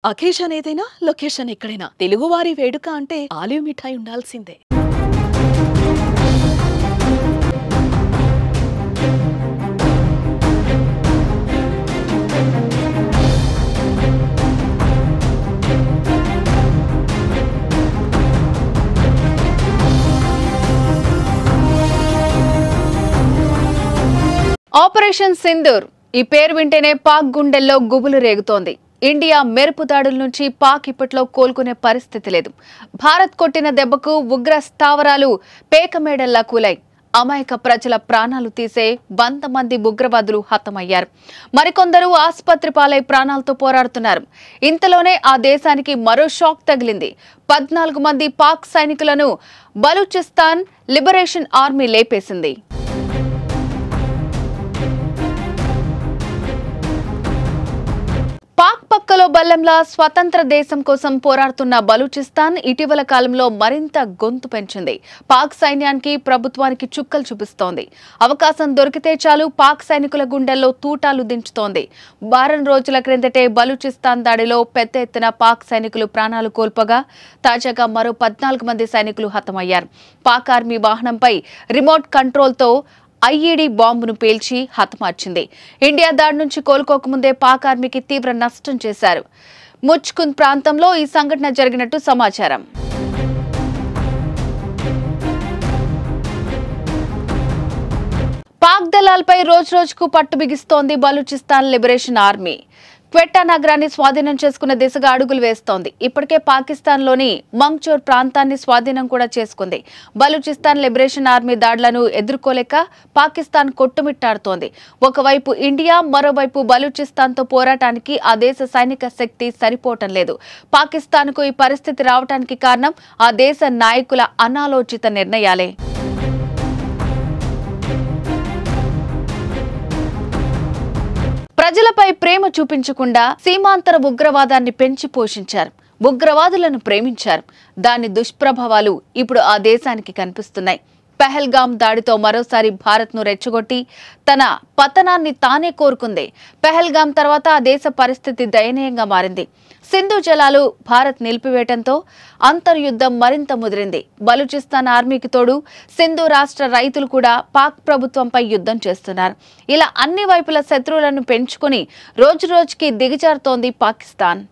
Occasion ఏదైనా location ఎక్కడైనా తెలుగువారి వేడుక అంటే ఆలివ్ మిఠాయి ఉండాల్సిందే. ఆపరేషన్ సింధూర్ ఈ పేరు వింటేనే పాక్ గుండెల్లో గుబులు రేగుతోంది. ఇండియా మెరుపు దాడుల నుంచి పాక్ ఇప్పట్లో కోలుకునే పరిస్థితి లేదు. భారత్ కొట్టిన దెబ్బకు ఉగ్ర స్థావరాలు పేకమేడల్లా కూలాయి. అమాయక ప్రజల ప్రాణాలు తీసే 100 మంది ఉగ్రవాదులు హతమయ్యారు. మరికొందరు ఆసుపత్రి పాలై ప్రాణాలతో పోరాడుతున్నారు. ఇంతలోనే ఆ దేశానికి మరో షాక్ తగిలింది. 14 మంది పాక్ సైనికులను బలూచిస్తాన్ లిబరేషన్ ఆర్మీ లేపేసింది. పాక్ పక్కలో బల్లంలా స్వతంత్ర దేశం కోసం పోరాడుతున్న బలూచిస్తాన్ ఇటీవల కాలంలో మరింత గొంతు పెంచింది. పాక్ సైన్యానికి ప్రభుత్వానికి చుక్కలు చూపిస్తోంది. అవకాశం దొరికితే చాలు పాక్ సైనికుల గుండెల్లో తూటాలు దించుతోంది. వారం రోజుల క్రిందటే బలూచిస్తాన్ దాడిలో పెద్ద ఎత్తున పాక్ సైనికులు ప్రాణాలు కోల్పోగా తాజాగా మరో 14 మంది సైనికులు హతమయ్యారు. పాక్ ఆర్మీ వాహనంపై రిమోట్ కంట్రోల్తో ఐఈడీ బాంబును పేల్చి హతమార్చింది. ఇండియా దాడి నుంచి కోలుకోకముందే పాక్ ఆర్మీకి తీవ్ర నష్టం చేశారు. ముచ్కుంద్ ప్రాంతంలో ఈ సంఘటన జరిగినట్టు సమాచారం. పాక్ దళాలపై రోజురోజుకు పట్టు బిగిస్తోంది బలూచిస్తాన్ లిబరేషన్ ఆర్మీ. క్వెట్టా నగరాన్ని స్వాధీనం చేసుకున్న దిశగా అడుగులు వేస్తోంది. ఇప్పటికే పాకిస్తాన్లోని మంగ్చోర్ ప్రాంతాన్ని స్వాధీనం కూడా చేసుకుంది. బలూచిస్తాన్ లిబరేషన్ ఆర్మీ దాడులను ఎదుర్కోలేక పాకిస్తాన్ కొట్టుమిట్టాడుతోంది. ఒకవైపు ఇండియా, మరోవైపు బలూచిస్తాన్తో పోరాటానికి ఆ దేశ సైనిక శక్తి సరిపోవటం లేదు. పాకిస్తాన్కు ఈ పరిస్థితి రావడానికి కారణం ఆ దేశ నాయకుల అనాలోచిత నిర్ణయాలే. ప్రజలపై ప్రేమ చూపించకుండా సీమాంతర ఉగ్రవాదాన్ని పెంచి పోషించారు. ఉగ్రవాదులను ప్రేమించారు. దాని దుష్ప్రభావాలు ఇప్పుడు ఆ దేశానికి కనిపిస్తున్నాయి. పెహల్గాం దాడితో మరోసారి భారత్ను రెచ్చగొట్టి తన పతనాన్ని తానే కోరుకుంది. పెహల్గాం తర్వాత ఆ దేశ పరిస్థితి దయనీయంగా మారింది. సింధు జలాలు భారత్ నిలిపివేయడంతో అంతర్యుద్ధం మరింత ముదిరింది. బలూచిస్తాన్ ఆర్మీకి తోడు సింధు రాష్ట్ర రైతులు కూడా పాక్ ప్రభుత్వంపై యుద్ధం చేస్తున్నారు. ఇలా అన్ని వైపుల శత్రువులను పెంచుకుని రోజురోజుకి దిగజారుతోంది పాకిస్తాన్.